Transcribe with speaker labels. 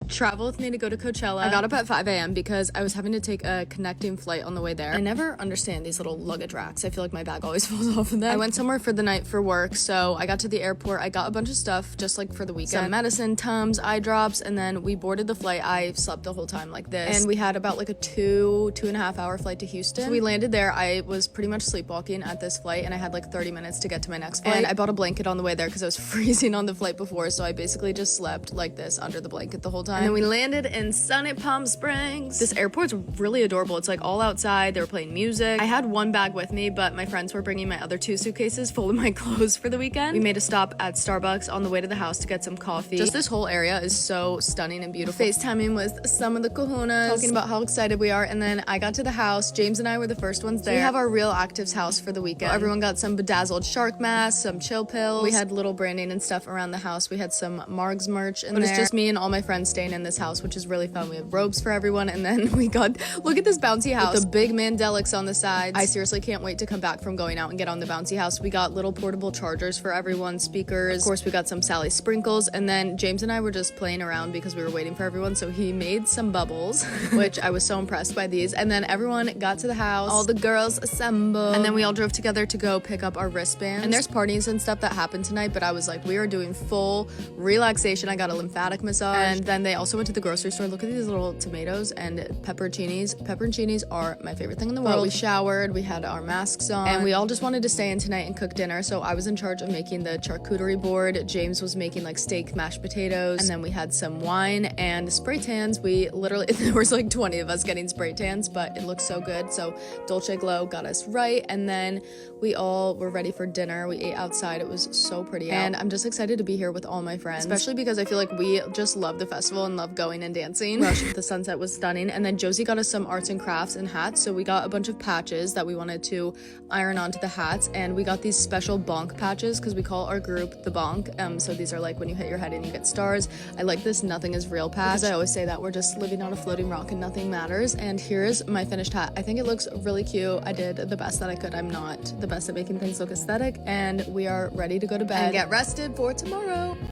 Speaker 1: travel with me to go to Coachella. I got up at 5 a.m. because I was having to take a connecting flight on the way there. I never understand these little luggage racks. I feel like my bag always falls off of them. I went somewhere for the night for work, so I got to the airport. I got a bunch of stuff just like for the weekend. Some medicine, Tums, eye drops, and then we boarded the flight. I slept the whole time like this. And we had about like a 2.5 hour flight to Houston. So we landed there. I was pretty much sleepwalking at this flight, and I had like 30 minutes to get to my next flight. And I bought a blanket on the way there because I was freezing on the flight before, so I basically just slept like this under the blanket the whole time. And then we landed in sunny Palm Springs. This airport's really adorable. It's like all outside. They were playing music. I had one bag with me, but my friends were bringing my other 2 suitcases full of my clothes for the weekend. We made a stop at Starbucks on the way to the house to get some coffee. Just this whole area is so stunning and beautiful. FaceTiming with some of the kahunas, talking about how excited we are. And then I got to the house. James and I were the first ones there. We have our Real Actives house for the weekend. Everyone got some bedazzled shark masks, some chill pills. We had little branding and stuff around the house. We had some Margs merch in there. It's just me and all my friends staying in this house, which is really fun. We have robes for everyone. And then we got, look at this bouncy house with the big Mandelics on the sides. I seriously can't wait to come back from going out and get on the bouncy house. We got little portable chargers for everyone, speakers. Of course, we got some Sally sprinkles. And then James and I were just playing around because we were waiting for everyone. So he made some bubbles, which I was so impressed by these. And then everyone got to the house. All the girls assembled. And then we all drove together to go pick up our wristbands. And there's parties and stuff that happened tonight, but I was like, we are doing full relaxation. I got a lymphatic massage. And then they also went to the grocery store. Look at these little tomatoes and pepperoncinis. Pepperoncinis are my favorite thing in the world. But we showered, we had our masks on, and we all just wanted to stay in tonight and cook dinner. So I was in charge of making the charcuterie board. James was making like steak mashed potatoes. And then we had some wine and spray tans. We literally, there was like 20 of us getting spray tans, but it looked so good. So Dolce Glow got us right. And then we all were ready for dinner. We ate outside. It was so pretty out. And I'm just excited to be here with all my friends, especially because I feel like we just love the festival and love going and dancing. The sunset was stunning. And then Josie got us some arts and crafts and hats. So we got a bunch of patches that we wanted to iron onto the hats. And we got these special bonk patches because we call our group the bonk. So these are like when you hit your head and you get stars. I like this nothing is real patch because I always say that we're just living on a floating rock and nothing matters. And here's my finished hat. I think it looks really cute. I did the best that I could. I'm not the best at making things look aesthetic. And we are ready to go to bed and get rested for tomorrow.